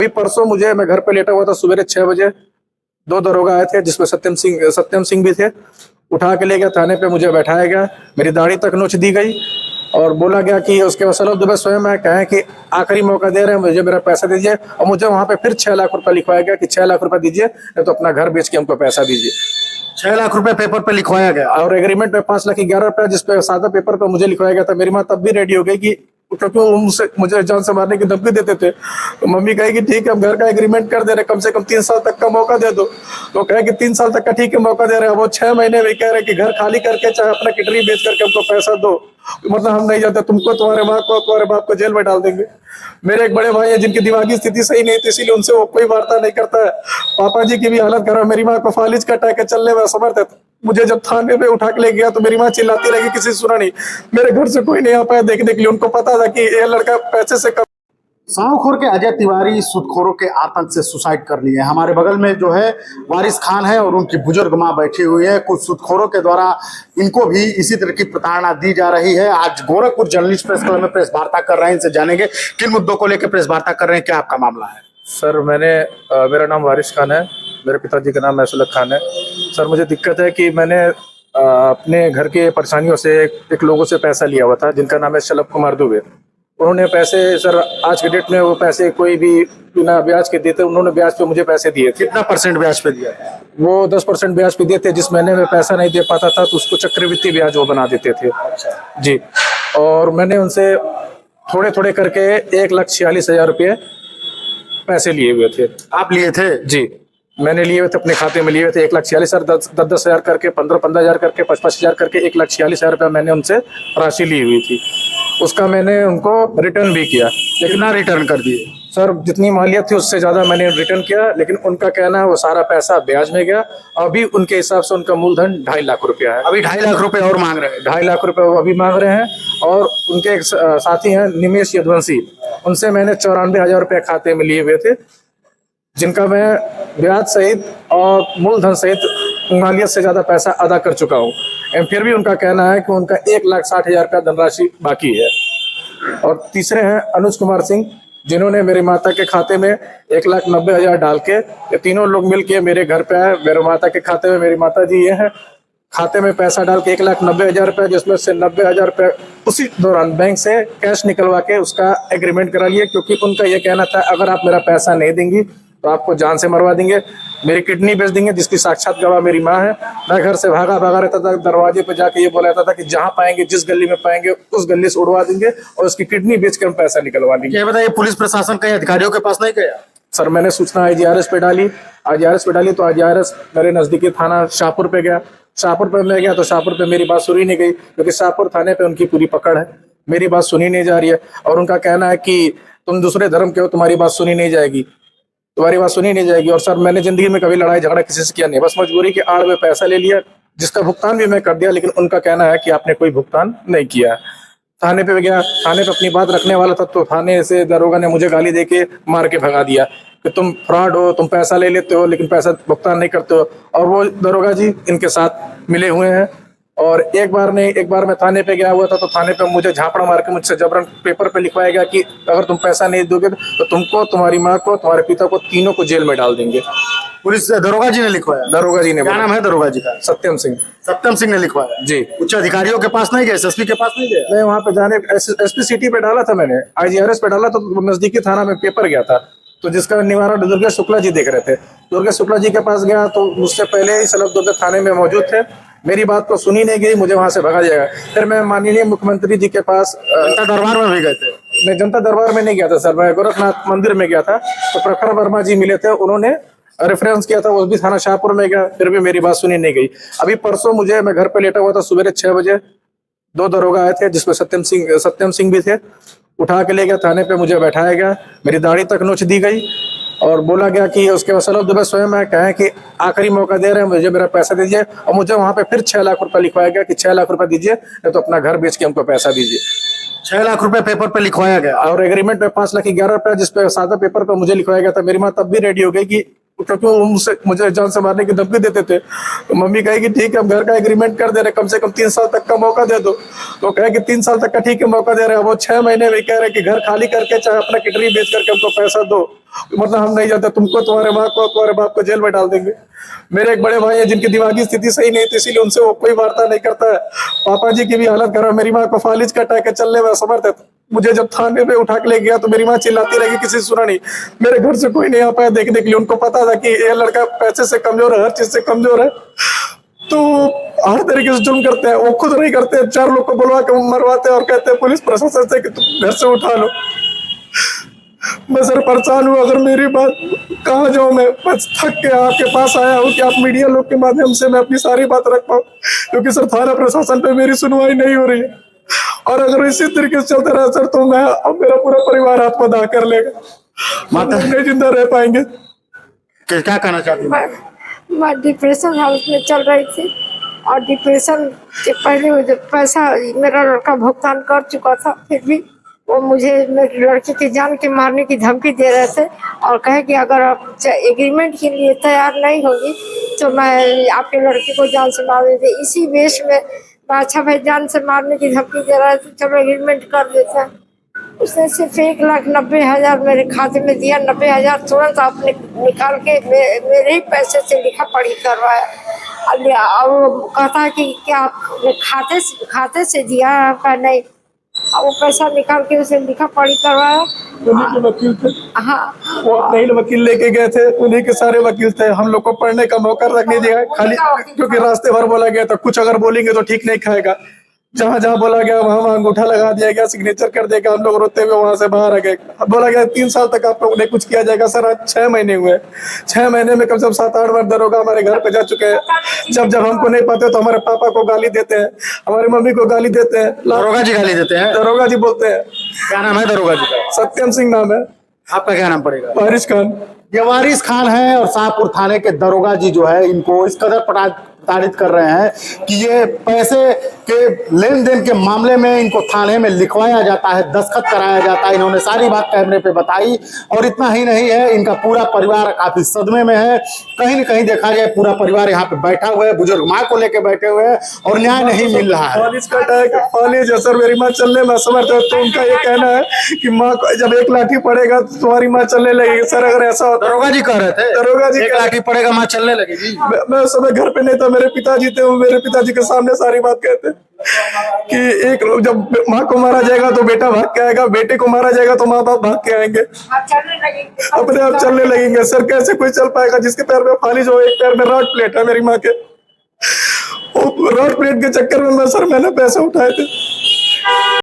अभी परसों मैं घर पे लेटा हुआ था, सवेरे 6 बजे 2 दरोगा आए थे, जिसमें सत्यम सिंह भी थे। उठा के ले गया थाने पे, मुझे बैठाया गया, मेरी दाढ़ी तक नोच दी गई और बोला गया कि उसके बाद सलभ दुबे स्वयं है, कहें कि आखिरी मौका दे रहे हैं, मुझे मेरा पैसा दीजिए। और मुझे वहां पे फिर 6 लाख रुपए लिखवाया गया कि 6 लाख रुपए दीजिए, नहीं तो अपना घर बेच के हमको पैसा दीजिए। 6 लाख रुपए पेपर पे लिखवाया गया और एग्रीमेंट पे 5,11,000 जिसपे सादा पेपर पे मुझे लिखवाया गया था। मेरी माँ तब भी रेडी हो गई कि, क्योंकि वो मुझे जान से मारने की धमकी देते थे। तो मम्मी कहे कि ठीक है, हम घर का एग्रीमेंट कर दे रहे, कम से कम 3 साल तक का मौका दे दो। तो कहे कि 3 साल तक का ठीक है मौका दे रहे हैं। वो 6 महीने में कह रहे कि घर खाली करके चाहे अपना किडनी बेच करके हमको पैसा दो, मतलब हम नहीं जाते, तुमको, तुम्हारे माँ को, तुम्हारे बाप को जेल में डाल देंगे। मेरे एक बड़े भाई है जिनकी दिमागी स्थिति सही नहीं थी, इसीलिए उनसे वो कोई वार्ता नहीं करता है। पापा जी की भी हालत खराब, मेरी माँ को फालिज कटा के चलने में असमर्थ है। मुझे जब थाने पे उठा के ले गया तो मेरी माँ चिल्लाती रही, किसी से सुना नहीं। मेरे घर से कोई नहीं आ पाया देखने के लिए, उनको पता था कि ये लड़का पैसे से कम। सावखोर के अजय तिवारी सूदखोरों के आतंक से सुसाइड कर लिए। हमारे बगल में जो है वारिस खान है और उनकी बुजुर्ग मां बैठी हुई है। कुछ सूदखोरों के द्वारा इनको भी इसी तरह की प्रताड़ना दी जा रही है। आज गोरखपुर जर्नलिस्ट प्रेस क्लब में प्रेस वार्ता कर रहे हैं, इनसे जानेंगे किन मुद्दों को लेकर प्रेस वार्ता कर रहे हैं, क्या आपका मामला है। सर मेरा नाम वारिस खान है, मेरे पिताजी का नाम मैसुलक खान है। सर मुझे दिक्कत है कि मैंने अपने घर के परेशानियों से एक लोगों से पैसा लिया हुआ था, जिनका नाम है शलभ कुमार दुबे। उन्होंने पैसे, सर आज के डेट में वो पैसे कोई भी बिना ब्याज के देते, उन्होंने ब्याज पे मुझे पैसे दिए थे। कितना % ब्याज पे दिया? वो 10% ब्याज पे दिए थे। जिस महीने में पैसा नहीं दे पाता था तो उसको चक्रवृद्धि ब्याज वो बना देते थे। जी, और मैंने उनसे थोड़े थोड़े करके 1,46,000 रुपये पैसे लिए हुए थे। आप लिए थे? जी, मैंने लिए हुए थे, अपने खाते में लिए हुए थे। 1,46,000, 10,000 करके, 15,000 करके, 5,000 करके 1,46,000 रुपया मैंने उनसे राशि ली हुई थी। उसका मैंने उनको रिटर्न भी किया। कितना रिटर्न कर दिए? सर जितनी मालियत थी उससे ज्यादा मैंने रिटर्न किया, लेकिन उनका कहना है वो सारा पैसा ब्याज में गया। अभी उनके हिसाब से उनका मूलधन 2.5 लाख रुपया है। अभी 2.5 लाख रुपए और मांग रहे हैं? 2.5 लाख रुपए वो अभी मांग रहे हैं। और उनके एक साथी हैं निमेश यदुवंशी, उनसे मैंने 94,000 रुपये खाते में लिए हुए थे, जिनका मैं ब्याज सहित और मूलधन सहित मालियत से ज्यादा पैसा अदा कर चुका हूँ। फिर भी उनका कहना है कि उनका 1,60,000 रुपया धनराशि बाकी है। और तीसरे हैं अनुज कुमार सिंह, जिन्होंने मेरी माता के खाते में 1,90,000 डाल के, ये तीनों लोग मिल के मेरे घर पे आए। मेरे माता के खाते में, मेरी माता जी ये है, खाते में पैसा डाल के 1,90,000 रुपया, जिसमें से 90,000 रुपये उसी दौरान बैंक से कैश निकलवा के उसका एग्रीमेंट करा लिए, क्योंकि उनका ये कहना था अगर आप मेरा पैसा नहीं देंगी तो आपको जान से मरवा देंगे, मेरी किडनी बेच देंगे, जिसकी साक्षात गवाह मेरी माँ है। मैं घर से भागा रहता था, दरवाजे पे जाके ये बोला जाता था कि जहाँ पाएंगे, जिस गली में पाएंगे उस गली से उड़वा देंगे और उसकी किडनी बेच के हम पैसा निकलवा लेंगे। ये बताइए, पुलिस प्रशासन कई अधिकारियों के पास नहीं गया? सर मैंने सूचना IGRS पे डाली, तो IGRS मेरे नजदीकी थाना शाहपुर पे गया। शाहपुर पे मैं गया तो शाहपुर पे मेरी बात सुनी नहीं गई, क्योंकि शाहपुर थाने पे उनकी पूरी पकड़ है, मेरी बात सुनी नहीं जा रही है। और उनका कहना है कि तुम दूसरे धर्म के हो, तुम्हारी बात सुनी नहीं जाएगी, तुम्हारी बात सुनी नहीं जाएगी। और सर मैंने जिंदगी में कभी लड़ाई झगड़ा किसी से किया नहीं, बस मजबूरी के आड़ में पैसा ले लिया, जिसका भुगतान भी मैं कर दिया, लेकिन उनका कहना है कि आपने कोई भुगतान नहीं किया। थाने पे गया, थाने पे अपनी बात रखने वाला था, तो थाने से दरोगा ने मुझे गाली देके मार के भगा दिया कि तुम फ्रॉड हो, तुम पैसा ले लेते हो लेकिन पैसा भुगतान नहीं करते हो। और वो दरोगा जी इनके साथ मिले हुए हैं। और एक बार मैं थाने पे गया हुआ था, तो थाने पे मुझे झापड़ा मार के मुझसे जबरन पेपर पे लिखवाया गया कि अगर तुम पैसा नहीं दोगे तो तुमको, तुम्हारी माँ को, तुम्हारे पिता को, तीनों को जेल में डाल देंगे। पुलिस दरोगा जी ने लिखवाया? दरोगा जी ने। क्या नाम है दरोगा जी का? सत्यम सिंह। सत्यम सिंह ने लिखवाया जी। उच्च अधिकारियों के पास नहीं गए? SSP के पास नहीं गए? मैं वहाँ पे जाने SP सिटी पे डाला था, मैंने IGRS पे डाला, तो नजदीकी थाना में पेपर गया था, तो जिसका निवारण दुर्गेश शुक्ला जी देख रहे थे। दुर्गेश शुक्ला जी के पास गया तो मुझसे पहले ही सलभ दुबे थाने में मौजूद थे। मेरी बात को सुनी नहीं गई, मुझे वहां से भगा दिया गया। फिर मैं माननीय मुख्यमंत्री जी के पास जनता दरबार में भी गए थे? मैं जनता दरबार में नहीं गया था सर, मैं गोरखनाथ मंदिर में गया था। तो प्रखर वर्मा जी मिले थे, उन्होंने रेफरेंस किया था, वो भी थाना शाहपुर में गया, फिर भी मेरी बात सुनी नहीं गई। अभी परसों मैं घर पे लेटा हुआ था, सवेरे 6 बजे 2 दरोगा आए थे, जिसमें सत्यम सिंह भी थे। उठा के ले गया थाने पे, मुझे बैठाया गया, मेरी दाढ़ी तक नोच दी गई और बोला गया कि उसके बाद सलभ दुबे स्वयं है, कहें कि आखिरी मौका दे रहे हैं, मुझे मेरा पैसा दीजिए। और मुझे वहां पे फिर 6 लाख रुपया लिखवाया गया कि 6 लाख रुपया दीजिए, नहीं तो अपना घर बेच के हमको पैसा दीजिए। 6 लाख रुपए पेपर पे लिखवाया गया और एग्रीमेंट में 5,11,000 जिसपे सादा पेपर पे मुझे लिखवाया गया था। मेरी माँ तब भी रेडी हो गई कि, क्योंकि वो मुझे जान से मारने की धमकी देते थे। तो मम्मी कहे कि ठीक है, हम घर का एग्रीमेंट कर दे रहे, कम से कम 3 साल तक का मौका दे दो। तो कहे कि 3 साल तक का ठीक है मौका दे रहे हैं। वो 6 महीने में कह रहे कि घर खाली करके चाहे अपना किडनी बेच करके हमको पैसा दो, मतलब हम नहीं जाते, तुमको, तुम्हारे माँ को, तुम्हारे बाप को जेल में डाल देंगे। मेरे एक बड़े भाई हैं जिनकी दिमागी स्थिति सही नहीं थी, इसीलिए उनसे वो कोई वार्ता नहीं करता है। पापा जी की भी हालत खराब, मेरी माँ को फालिज कटा के चलने में असमर्थ है। मुझे जब थाने पे उठा के ले गया तो मेरी माँ चिल्लाती रही, किसी से सुना नहीं। मेरे घर से कोई नहीं आ पाया देखने के लिए, उनको पता था कि ये लड़का पैसे से कमजोर है, हर चीज से कमजोर है, तो हर तरीके से जुर्म करते हैं। वो खुद नहीं करते, 4 लोग को बुलवा के मरवाते हैं और कहते हैं पुलिस प्रशासन से कि तुम घर से उठा लो। मैं सर परेशान हूँ, अगर मेरी बात कहाँ जाऊँ मैं बस थक के आपके पास आया हूँ कि आप मीडिया लोग के माध्यम से मैं अपनी सारी बात रख पाऊँ, क्योंकि सर थाना प्रशासन पे मेरी सुनवाई नहीं हो रही है। और अगर इसी तरीके से चलता रहा सर तो मैं अब मेरा पूरा परिवार आत्मदाह कर लेगा, माता नहीं जिंदा रह पाएंगे। क्या कहना चाहती हूँ? मैं डिप्रेशन हाउस में चल रही थी और डिप्रेशन के पहले वो जो पैसा मेरा लड़का भुगतान कर चुका था, फिर भी वो मुझे मेरी लड़की की जान के मारने की धमकी दे रहे थे और कहे कि अगर आप एग्रीमेंट के लिए तैयार नहीं होगी तो मैं आपके लड़की को जान से मार देती। इसी वेश में मैं अच्छा भाई जान से मारने की धमकी दे रहे थे, चलो एग्रीमेंट कर देते हैं। उसने सिर्फ 1,90,000 मेरे खाते में दिया, 90,000 तुरंत आपने निकाल के मेरे ही पैसे से लिखा पढ़ी करवाया। अब वो कहता है कि क्या आपने खाते से दिया है? आपका नहीं। अब वो पैसा निकाल के उसे लिखा पढ़ी करवाया। उन्हीं के वकील थे, हाँ, वो अपने ही वकील लेके गए थे, उन्हीं के सारे वकील थे। हम लोग को पढ़ने का मौका तक नहीं दिया, खाली क्योंकि रास्ते भर बोला गया था कुछ अगर बोलेंगे तो ठीक नहीं खाएगा। जहाँ जहाँ बोला गया वहाँ अंगूठा लगा दिया गया, सिग्नेचर कर देगा। हम लोग रोते हुए वहां से बाहर आ गए। बोला गया 3 साल तक आप लोगों ने कुछ किया जाएगा। सर आज 6 महीने हुए, 6 महीने में कम से कम 7-8 बार दरोगा हमारे घर पे जा चुके हैं। जब जब हमको नहीं पाते तो हमारे पापा को गाली देते हैं, हमारी मम्मी को गाली देते हैं। दरोगा जी गाली देते हैं? दरोगा जी बोलते हैं। क्या नाम है दरोगा जी का? सत्यम सिंह नाम है। आपका क्या नाम पड़ेगा? वारिस खान। ये वारिस खान है और शाहपुर थाने के दरोगा जी जो है इनको इस कदर प्रताड़ित कर रहे हैं कि ये पैसे के लेन देन के मामले में इनको थाने में लिखवाया जाता है, दस्तखत कराया जाता है। इन्होंने सारी बात कैमरे पे बताई और इतना ही नहीं है, इनका पूरा परिवार काफी सदमे में है। कहीं न कहीं देखा जाए पूरा परिवार यहाँ पे बैठा हुआ है, बुजुर्ग माँ को लेकर बैठे हुए हैं और न्याय नहीं मिल रहा है। फालिज कटा है, फालिज है सर, मेरी माँ चलने में असमर्थ है। तो उनका ये कहना है कि माँ को जब 1 लाठी पड़ेगा तो तुम्हारी माँ चलने लगेगी। सर अगर ऐसा होता, दरोगा जी कह रहे थे दरोगा जी 1 लाठी पड़ेगा माँ चलने लगेगी। मैं उस समय घर पे नहीं था, मेरे पिताजी थे, वो मेरे पिताजी के सामने सारी बात कहते कि एक जब माँ को मारा जाएगा तो बेटा भाग के आएगा, बेटे को मारा जाएगा तो माँ बाप भाग के आएंगे, अपने आप चलने लगेंगे। सर कैसे कोई चल पाएगा जिसके पैर में फालिज हो, एक पैर में रॉड प्लेट है मेरी माँ के। रॉड प्लेट के चक्कर में मैंने पैसे उठाए थे।